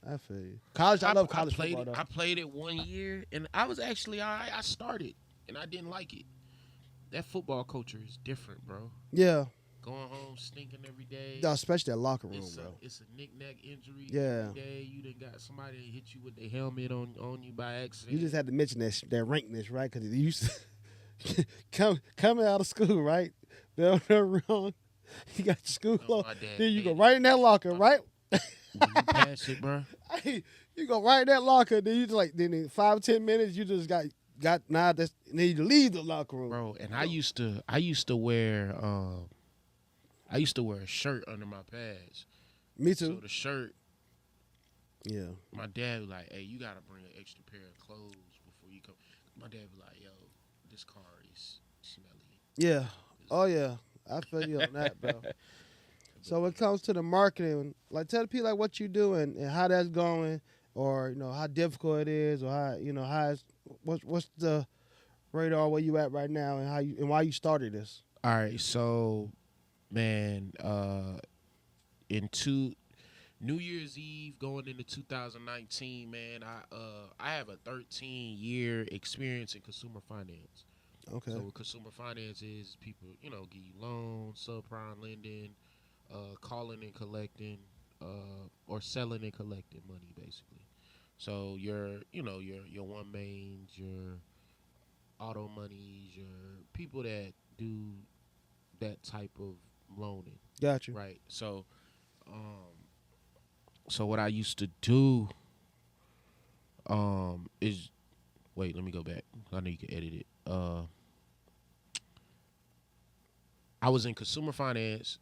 I feel you. College, I love college football, though. I played it 1 year, and I was actually all right. I started, and I didn't like it. That football culture is different, bro. Yeah. Going home stinking every day. No, especially that locker room, bro. It's a knick-knack injury yeah. every day. You done got somebody that hit you with their helmet on you by accident. You just had to mention that rankness, right? Because you used to coming out of school, right? They're wrong. You got your school clothes. Then you go right in that locker, right? You pass it, bro. Hey, you go right in that locker. Then you just then in 5 or 10 minutes, you just got then you leave the locker room, bro. And I used to wear a shirt under my pads. Me too. So the shirt, yeah. my dad was like, hey, you got to bring an extra pair of clothes before you come. My dad was like, yo, this car is smelly. Yeah. Oh, yeah. I feel you on that, bro. So when it comes to the marketing, like tell the people like what you do and how that's going, or you know how difficult it is, or how you know how it's, what's the radar where you at right now, and how you and why you started this. All right, so man, into New Year's Eve going into 2019, man, I have a 13-year experience in consumer finance. Okay. So what consumer finance is, people, you know, give you loans, subprime lending, calling and collecting, or selling and collecting money, basically. So your one mains, your auto monies, your people that do that type of loaning, Got you. right? So what I used to do, is wait, let me go back. I know you can edit it. I was in consumer finance.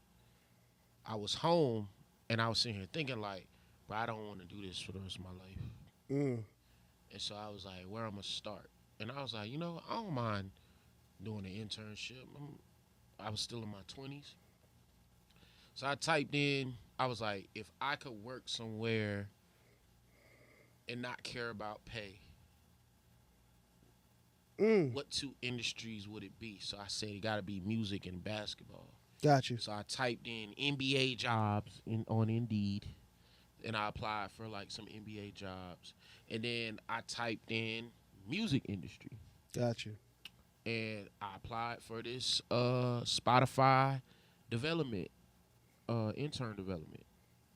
I was home, and I was sitting here thinking like, but I don't want to do this for the rest of my life. Mm. And so I was like, where I'm gonna start? And I was like, I don't mind doing an internship. I was still in my 20s. So I typed in, I was like, if I could work somewhere and not care about pay, what two industries would it be? So I said it got to be music and basketball. Got you. So I typed in NBA jobs on Indeed, and I applied for like some NBA jobs. And then I typed in music industry. Got you. And I applied for this Spotify development, intern development.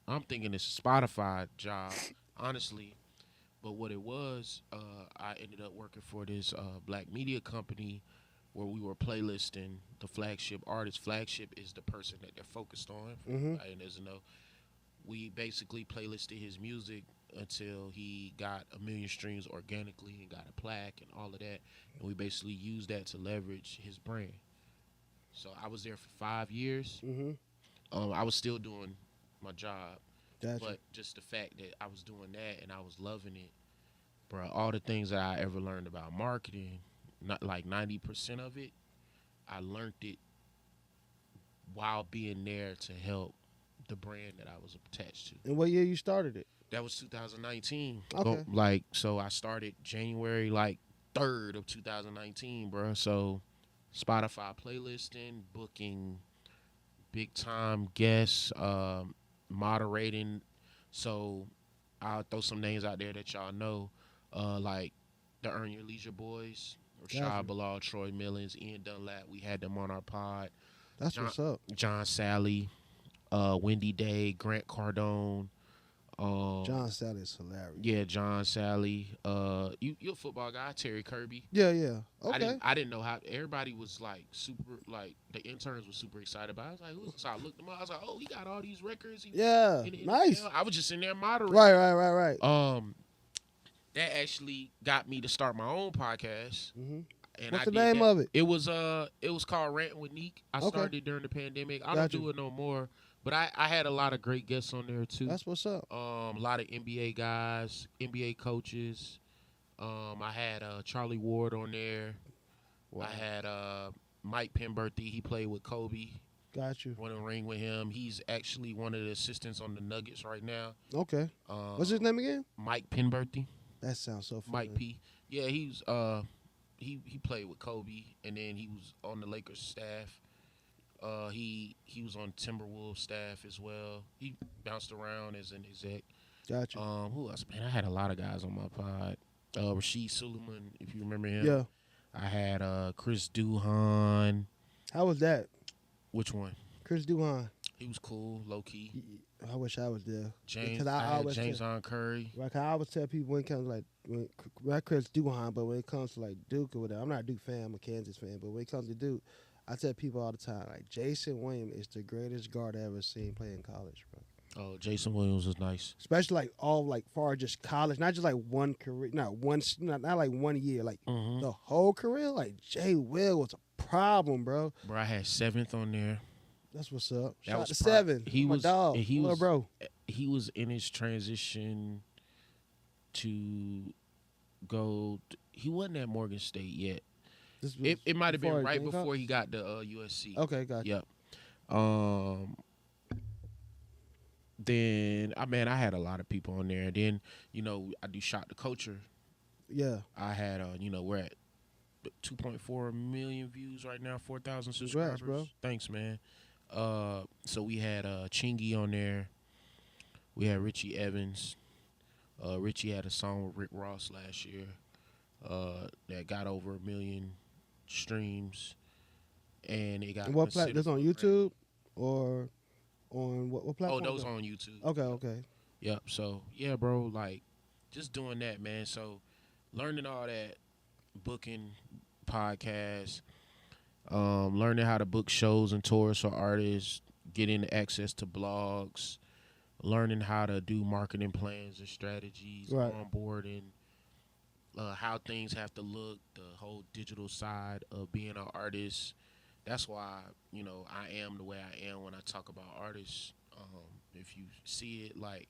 I'm thinking it's a Spotify job, honestly. But what it was, I ended up working for this black media company where we were playlisting the flagship artist. Flagship is the person that they're focused on. Mm-hmm. And there's we basically playlisted his music until he got 1 million streams organically and got a plaque and all of that. And we basically used that to leverage his brand. So I was there for 5 years. Mm-hmm. I was still doing my job. Gotcha. But just the fact that I was doing that and I was loving it, bro, all the things that I ever learned about marketing, not like 90% of it, I learned it while being there to help the brand that I was attached to. And what year you started it? That was 2019. Okay. So I started January 3rd of 2019, bro. So Spotify playlisting, booking big time guests, moderating. So I'll throw some names out there that y'all know, like the Earn Your Leisure Boys, Rashad Bilal, Troy Millens, Ian Dunlap. We had them on our pod. That's what's up. John Sally, Wendy Day, Grant Cardone. John Sally is hilarious. Yeah, John Sally. You're a football guy, Terry Kirby. Yeah. Okay. I didn't know how everybody was like super, like the interns were super excited about it. I was like, so I looked him up. I was like, oh, he got all these records. Nice. I was just in there moderating. Right. That actually got me to start my own podcast. Mm-hmm. And what's the name of it? It was called Ranting with Neek. I started during the pandemic. I don't do it no more. But I had a lot of great guests on there too. That's what's up. A lot of NBA guys, NBA coaches. I had Charlie Ward on there. Wow. I had Mike Penberthy. He played with Kobe. Got you. Won a ring with him. He's actually one of the assistants on the Nuggets right now. Okay. What's his name again? Mike Penberthy. That sounds so Mike familiar. P. Yeah, he's he played with Kobe, and then he was on the Lakers staff. He was on Timberwolves staff as well. He bounced around as an exec. Gotcha. Who else? Man, I had a lot of guys on my pod. Rasheed Suleiman, if you remember him. Yeah. I had Chris Duhon. How was that? Which one? Chris Duhon. He was cool, low key. I wish I was there. James on Curry. Right, I always tell people when it comes not Chris Duhon, but when it comes to like Duke or whatever, I'm not a Duke fan, I'm a Kansas fan, but when it comes to Duke, I tell people all the time, like Jason Williams is the greatest guard I ever seen play in college, bro. Oh, Jason Williams was nice. Especially like all like far just college, not just like one career, not like 1 year, like the whole career. Like Jay Will was a problem, bro. Bro, I had 7th on there. That's what's up. That Shout was to 7. He my was dog. He what was, bro. he was in his transition to go. He wasn't at Morgan State yet. It might have been right before he got to USC. Okay, gotcha. Yep. Then I had a lot of people on there. Then I do Shot the Culture. Yeah. I had we're at 2.4 million views right now, 4,000 subscribers. Congrats, bro. Thanks, man. So we had Chingy on there. We had Richie Evans. Richie had a song with Rick Ross last year that got over 1 million streams, and it got. What platform? This on YouTube or on what platform? Oh, those on YouTube. Okay. Yep. So yeah, bro, like just doing that, man. So learning all that, booking podcasts, learning how to book shows and tours for artists, getting access to blogs, learning how to do marketing plans and strategies, onboarding, how things have to look, the whole digital side of being an artist. That's why, I am the way I am when I talk about artists. If you see it, like,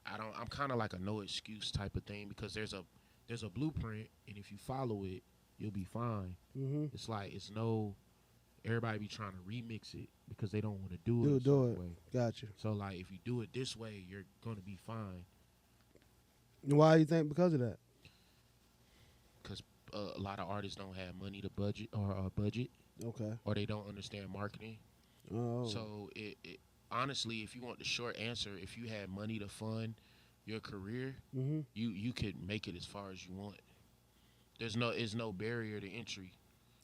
I'm kind of like a no excuse type of thing, because there's a blueprint, and if you follow it, you'll be fine. Mm-hmm. It's like, everybody be trying to remix it because they don't want to do it a way. Gotcha. So, like, if you do it this way, you're going to be fine. Why do you think? Because of that? Because a lot of artists don't have money to budget or budget. Okay. Or they don't understand marketing. Oh. So, it honestly, if you want the short answer, if you had money to fund your career, mm-hmm. you could make it as far as you want. There's no barrier to entry.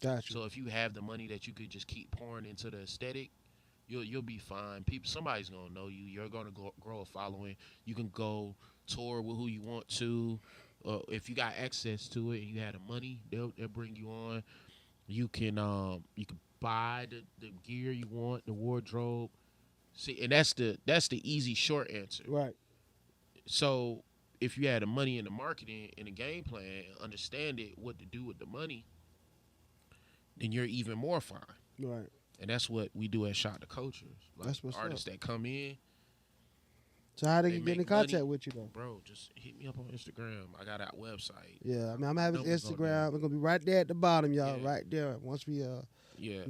Gotcha. So if you have the money that you could just keep pouring into the aesthetic, you'll be fine. Somebody's gonna know you. You're gonna grow a following. You can go tour with who you want to. If you got access to it and you had the money, they'll bring you on. You can buy the gear you want, the wardrobe. See, and that's the easy short answer. Right. So if you had the money and the marketing and the game plan, understand it, what to do with the money, then you're even more fine. Right. And that's what we do at Shot the Culture. Like, that's what's artists that come in. So how they get in contact with you, though? Bro, just hit me up on Instagram. I got our website. Yeah, I'm having Instagram. We're going to be right there at the bottom, y'all. Yeah. Right there. Once we yeah,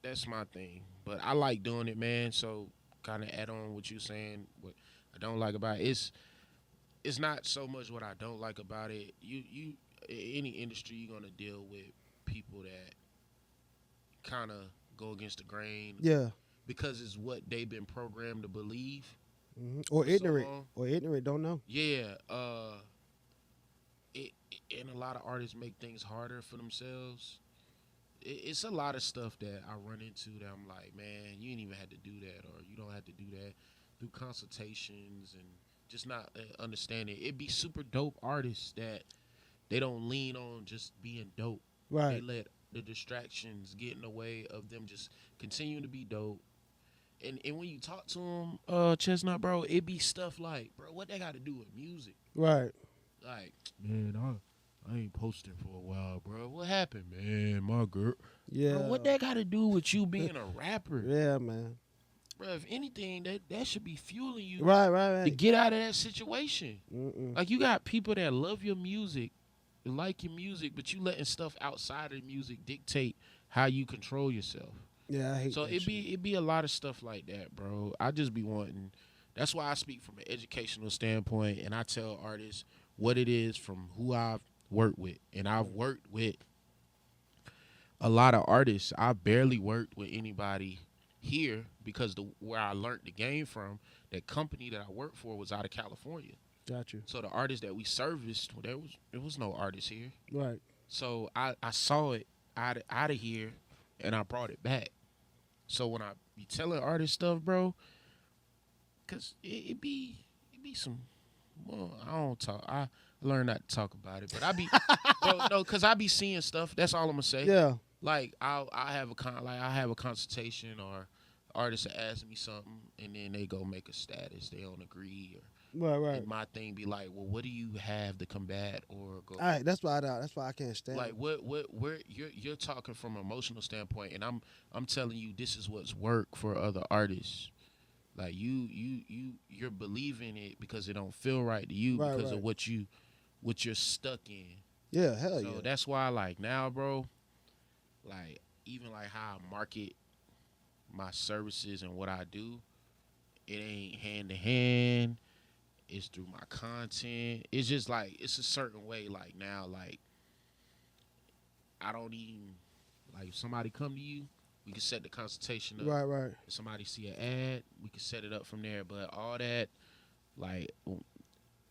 that's my thing. But I like doing it, man. So kind of add on what you're saying. What I don't like about it, it's not so much what I don't like about it. You any industry, you're going to deal with people that kind of go against the grain. Yeah. Because it's what they've been programmed to believe. Mm-hmm. Or ignorant, don't know. Yeah. And a lot of artists make things harder for themselves. It's a lot of stuff that I run into that I'm like, man, you ain't even had to do that, or you don't have to do that, through consultations and just not understanding. It'd be super dope artists that they don't lean on just being dope. Right. They let the distractions get in the way of them just continuing to be dope. And when you talk to them, Chestnut, bro, it be stuff like, bro, what they got to do with music? Right. Like, man, I ain't posting for a while, bro. What happened, man? My girl. Yeah. Bro, what that got to do with you being a rapper? Yeah, man. Bro, if anything, that should be fueling you right. to get out of that situation. Mm-mm. Like, you got people that love your music, like your music, but you letting stuff outside of the music dictate how you control yourself. Yeah, I hate so that it be a lot of stuff like that, bro. I just be wanting. That's why I speak from an educational standpoint, and I tell artists what it is from who I've worked with, and I've worked with a lot of artists. I barely worked with anybody here because where I learned the game from, that company that I worked for was out of California. Got you. So the artists that we serviced, there was no artists here. Right. So I saw it out of here, and I brought it back. So when I be telling artists stuff, bro, because it be some, well, I don't talk. I learned not to talk about it, but I be, bro, no, because I be seeing stuff. That's all I'm gonna say. Yeah. Like I have a consultation, or artists are asking me something, and then they go make a status. They don't agree, or right. And my thing be like, well, what do you have to combat or go? All right, that's why I can't stand. Like where you're talking from an emotional standpoint, and I'm telling you this is what's worked for other artists. Like you're believing it because it don't feel right to you because of what you're stuck in. Yeah, hell so that's why like now, bro, like even like how I market my services and what I do, it ain't hand to hand. It's through my content. It's just like it's a certain way. Like now, like I don't even like if somebody come to you, we can set the consultation up. Right. If somebody see an ad, we can set it up from there. But all that, like,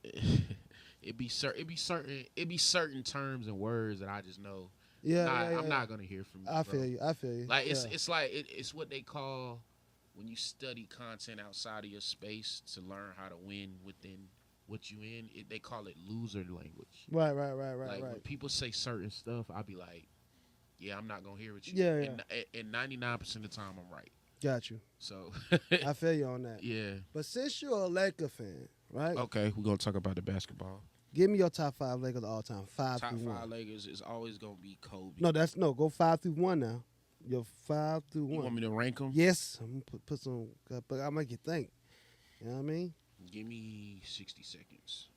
it be certain terms and words that I just know. I'm not gonna hear from you. I feel you. Like it's like it's what they call when you study content outside of your space to learn how to win within what you in. They call it loser language. Right. Like when people say certain stuff, I'll be like, yeah, I'm not gonna hear what you. Yeah. And 99% of the time, I'm right. Got you. So I feel you on that. Yeah. But since you're a Laker fan, right? Okay, we're gonna talk about the basketball. Give me your top 5 Lakers of all time. Top 5 Lakers is always gonna be Kobe. No, go 5 through 1 now. Your 5 through 1. You want me to rank them? Yes. I'm gonna put some, but I'll make you think. You know what I mean? Give me 60 seconds.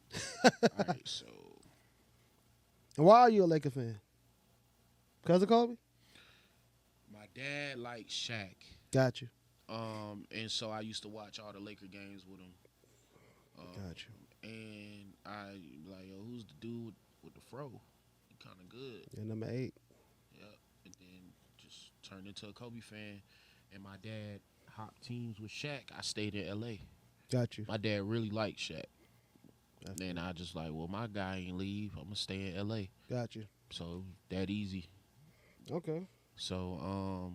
All right, so. And why are you a Laker fan? Because of Kobe? My dad liked Shaq. Got you. And so I used to watch all the Laker games with him. Got you. And I like, yo, who's the dude with the fro? He kind of good. Yeah, number 8. Yep. And then just turned into a Kobe fan. And my dad hopped teams with Shaq. I stayed in L.A. Got you. My dad really liked Shaq. Then I just like, well, my guy ain't leave. I'm going to stay in L.A. Got you. So that easy. Okay. So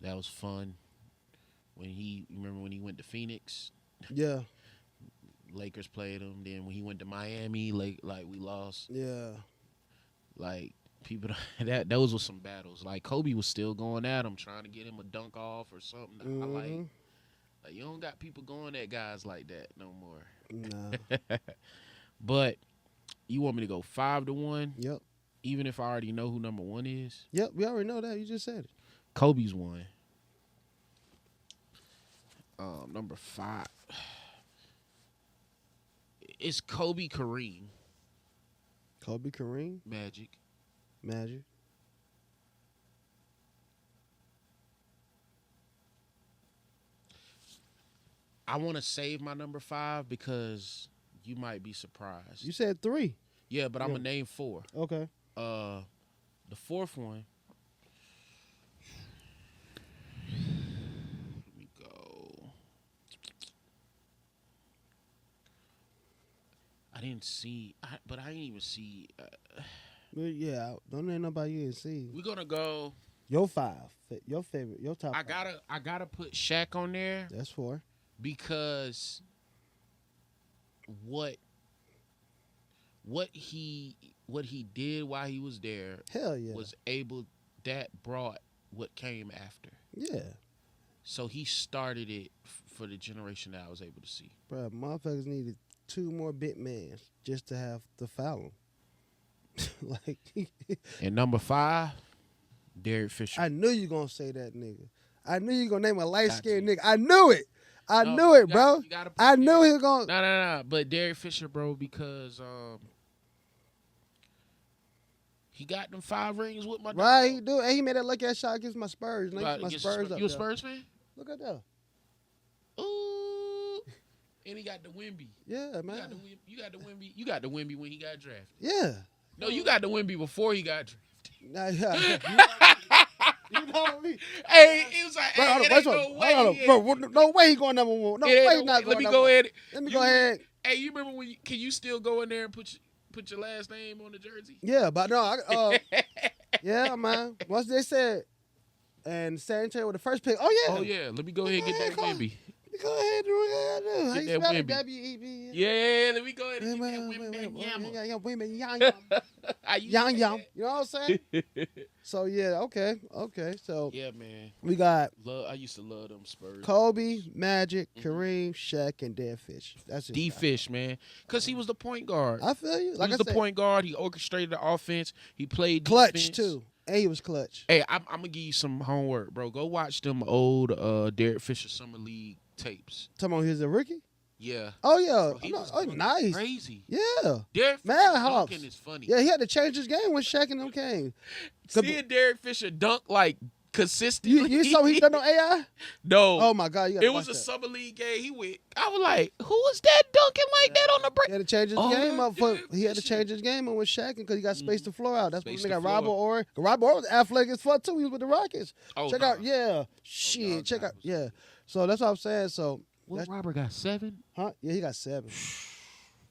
that was fun. Remember when he went to Phoenix? Yeah. Lakers played him. Then when he went to Miami, like we lost. Yeah. Like people, those were some battles. Like Kobe was still going at him, trying to get him a dunk off or something. Mm-hmm. I like you don't got people going at guys like that no more. No. But you want me to go 5-1? Yep. Even if I already know who number 1 is? Yep, we already know that. You just said it. Kobe's 1. Number 5. It's Kobe Kareem. Kobe, Kareem. Magic. I want to save my number 5 because you might be surprised. You said 3. Yeah, but I'm going to name 4. Okay. The 4th one. Let me go. I didn't see, but I didn't even see. Yeah, don't let nobody you didn't see. We're gonna go. Your 5, your favorite, your top. I gotta put Shaq on there. That's 4. Because what he did while he was there, hell yeah, that brought what came after. Yeah. So he started it for the generation that I was able to see. Bro, motherfuckers needed 2 more big men just to have to foul him. Like. And number 5, Derek Fisher. I knew you gonna say that nigga. I knew you gonna name a light skinned nigga. I knew it. I knew it, bro. I knew he was gonna. No. But Derek Fisher, bro, because he got them 5 rings with my dog. Right, he do. And he made that lucky ass shot against my Spurs. Spurs up. You a Spurs fan? Look at that. Ooh. And he got the Wemby. Yeah, man. You got the Wemby. You got the Wemby when he got drafted. Yeah. No, you got the Wemby before he got drafted. Nah, yeah. You know what I mean? Hey, he was like, no way he going number 1. No way he not going number 1. Let me go ahead. Let me go ahead. Hey, you remember when? Can you still go in there and put your last name on the jersey? Yeah, but no. Yeah, man. Once they said, and San Antonio with the first pick. Oh yeah. Let me go ahead and get that Wemby. Go ahead and do what you gotta do. How you spell it? Wemby. W-E-B. Yeah, let me go ahead and get that Wemby. Yam. Yum. You know what I'm saying? So, yeah, okay. So, yeah, man. we got I used to love them Spurs. Kobe, Magic, Kareem, Shaq, and Dan Fish. That's it. D-Fish, man. Because he was the point guard. I feel you. He was the point guard. He orchestrated the offense. He played clutch, defense. too. And he was clutch. Hey, I'm gonna give you some homework, bro. Go watch them old Derek Fisher Summer League tapes. Talking about he's a rookie? Yeah. Oh, yeah. Bro, he was nice. crazy. Yeah. Derek Fisher dunking is funny. Yeah, he had to change his game when Shaq and them came. Seeing Derek Fisher dunk like consistently. You saw he done on AI? No. Oh my God, it was a summer league game. I was like, who was that dunking like that on the break? He had to change his game up He had to change his game up with Shaq because he got spaced the floor out. That's when they got Robert Ory. Robert Ory was athletic as fuck too. He was with the Rockets. Check out, check out, yeah. So that's what I'm saying. So what, Robert got 7? Huh? Yeah, he got 7.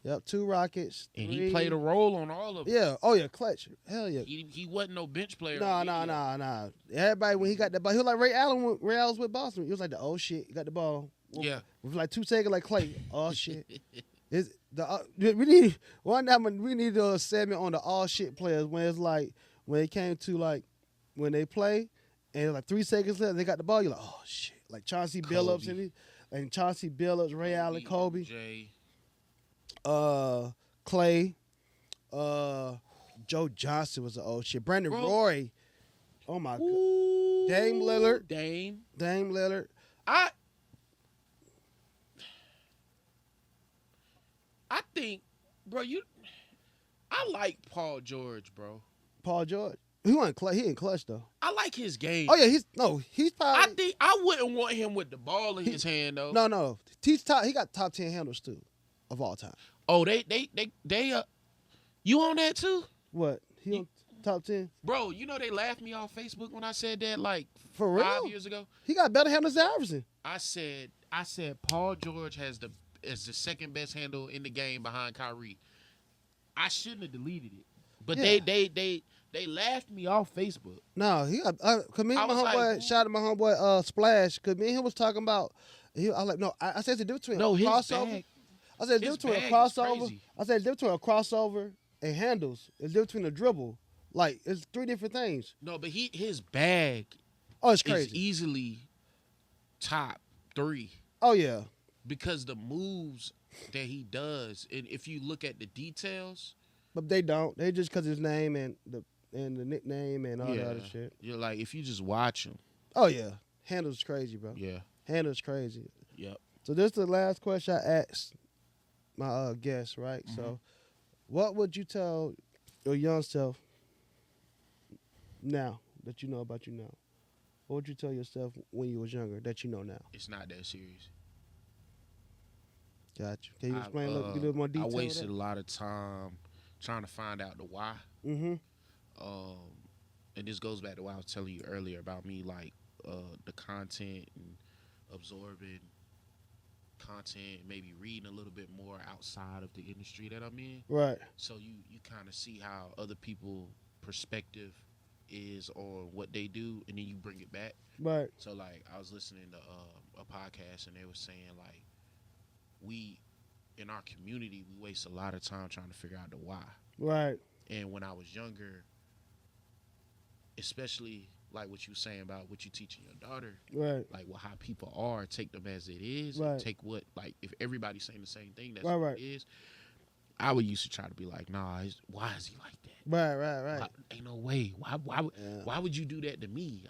Yep, 2 Rockets. And 3. he played a role on all of them. Yeah. Oh yeah, clutch. Hell yeah. He wasn't no bench player. Nah. Everybody when he got the ball, he was like Ray Allen when Ray Allen was with Boston. He was like the oh shit, he got the ball. Yeah. With like 2 seconds, like Clay. Oh shit. We need one time we need a segment on the all shit players when it's like when it came to like when they play and like 3 seconds left, they got the ball. You're like, oh shit, like Chauncey Billups and Chauncey Billups, Ray Allen, Kobe, Jay. Clay, Joe Johnson was an old shit. Brandon Roy, oh my God, Dame Lillard, Dame Lillard. I think, bro, I like Paul George, bro. Paul George. He ain't clutch though. I like his game. Oh yeah, he's probably. I think I wouldn't want him with the ball in his hand though. No. He got top 10 handles too, of all time. Oh, they you on that too? What? He on top 10? Bro, you know they laughed me off Facebook when I said that like for real 5 years ago. He got better handles than Iverson. I said Paul George is the second best handle in the game behind Kyrie. I shouldn't have deleted it, but they laughed me off Facebook. No, he got. Cause me and my homeboy, shout out to my homeboy Splash. Cause me and him was talking about. I was like, no, I said the difference between a crossover. I said the difference between a crossover. I said the difference between a crossover and handles. It's the difference between a dribble. Like it's 3 different things. No, but his bag. Oh, it's crazy. Is easily top 3. Oh yeah. Because the moves that he does, and if you look at the details, but they don't. They just because his name and the nickname and all the other shit. You're like if you just watch him. Oh yeah, handles crazy, bro. Yeah, handles crazy. Yep. So this is the last question I asked my guest, right? Mm-hmm. So, what would you tell your young self now that you know about you now? What would you tell yourself when you was younger that you know now? It's not that serious. Gotcha. Can you explain a little more detail? I wasted a lot of time trying to find out the why. Mm-hmm. And this goes back to what I was telling you earlier about me, like the content and absorbing content, maybe reading a little bit more outside of the industry that I'm in. Right. So you kind of see how other people' perspective is on what they do, and then you bring it back. Right. So like I was listening to a podcast, and they were saying like we in our community we waste a lot of time trying to figure out the why. Right. And when I was younger, especially like what you were saying about what you teaching your daughter, right? Like how people are, take them as it is, right? And take what, like if everybody's saying the same thing, that's right, what it is. I would used to try to be like, nah, why is he like that? Right. Ain't no way. Why would you do that to me?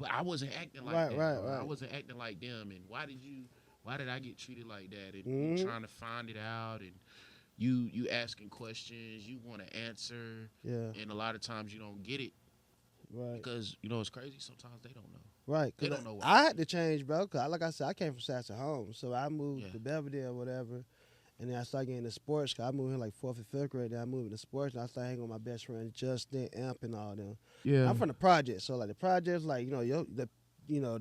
I wasn't acting like that. Right. I wasn't acting like them. And why did I get treated like that? And trying to find it out, and you asking questions, you want to answer, and a lot of times you don't get it. Right. Because, it's crazy. Sometimes they don't know. Right. They don't know why. I had to change, bro. Because, like I said, I came from Sasser Home. So I moved to Belvedere or whatever. And then I started getting into sports. Because I moved in like 4th and 5th grade. Then I moved into sports. And I started hanging with my best friend, Justin, Amp, and all them. Yeah. I'm from the project. So, like, the project's like, the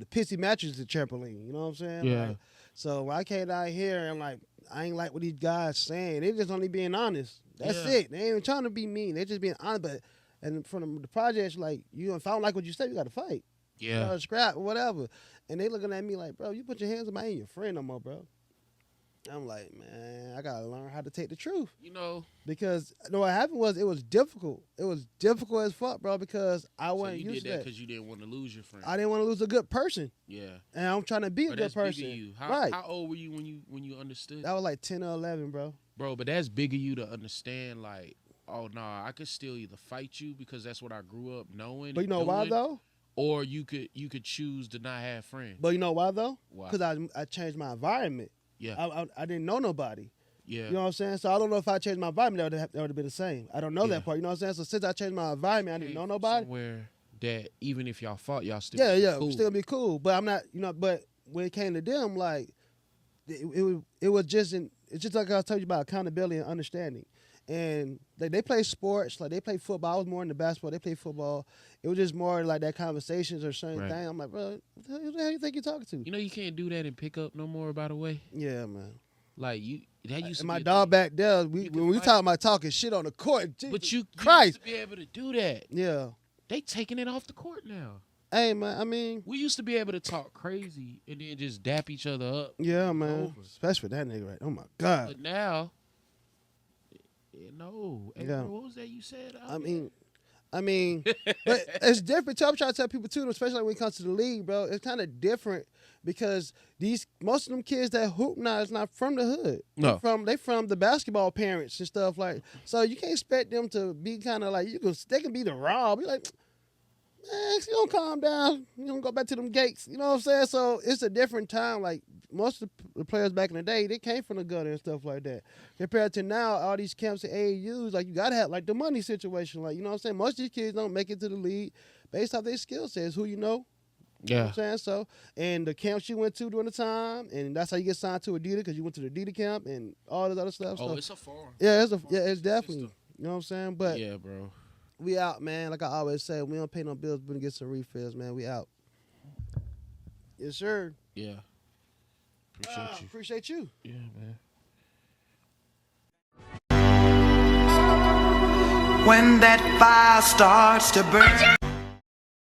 pissy mattress is the trampoline. You know what I'm saying? Yeah. Like, so when I came down here and, like, I ain't like what these guys saying. They just only being honest. That's it. They ain't even trying to be mean. They just being honest. But and from the projects, like, if I don't like what you say, you got to fight. Yeah. You gotta scrap or whatever. And they looking at me like, bro, you put your hands on me, I ain't your friend no more, bro. I'm like, man, I got to learn how to take the truth. Because what happened was it was difficult. It was difficult as fuck, bro, because I wasn't used to that. You did that because you didn't want to lose your friend. I didn't want to lose a good person. Yeah. And I'm trying to be a good person. Big of you. Right. How old were you when you understood? I was like 10 or 11, bro. Bro, but that's big of you to understand, like, oh no, I could still either fight you because that's what I grew up knowing. But you know why though? Or you could choose to not have friends. But you know why though? Why? Because I changed my environment. Yeah. I didn't know nobody. Yeah. You know what I'm saying? So I don't know if I changed my environment, that would have been the same. I don't know that part. You know what I'm saying? So since I changed my environment, I didn't know nobody. Somewhere that even if y'all fought, y'all still cool. Still be cool. But I'm not, but when it came to them, like it was just it's just like I was telling you about accountability and understanding. And they play sports, like they play football. I was more into basketball. They play football. It was just more like that conversations or certain thing. I'm like, bro, who the hell you think you're talking to? You know you can't do that in pickup no more. By the way. Yeah, man. Like that used to my be dog back there. When we talking about talking shit on the court, but you Christ, used to be able to do that. Yeah, they taking it off the court now. Hey man, I mean, we used to be able to talk crazy and then just dap each other up. Yeah, man. Especially with that nigga, right? Oh my god. But now, no. Hey, bro, what was that you said? I mean, but it's different too. I'm trying to tell people too, especially when it comes to the league, bro. It's kind of different because most of them kids that hoop now is not from the hood. No, they from the basketball parents and stuff like. So you can't expect them to be kind of like they can be the raw. Be like, man, you don't calm down. You don't go back to them gates. You know what I'm saying? So it's a different time. Like most of the players back in the day, they came from the gutter and stuff like that. Compared to now, all these camps and AAUs, like you gotta have like the money situation. Like, you know what I'm saying? Most of these kids don't make it to the league based off their skill sets. Who you know? Yeah. You know what I'm saying? So, and the camps you went to during the time, and that's how you get signed to Deeda because you went to the Deeda camp and all this other stuff. Oh, so, it's a farm. Yeah, it's definitely. System. You know what I'm saying? But yeah, bro. We out, man. Like I always say, we don't pay no bills, but we get some refills, man. We out. Yes, sir. Yeah. Appreciate you. Appreciate you. Yeah, man. When that fire starts to burn.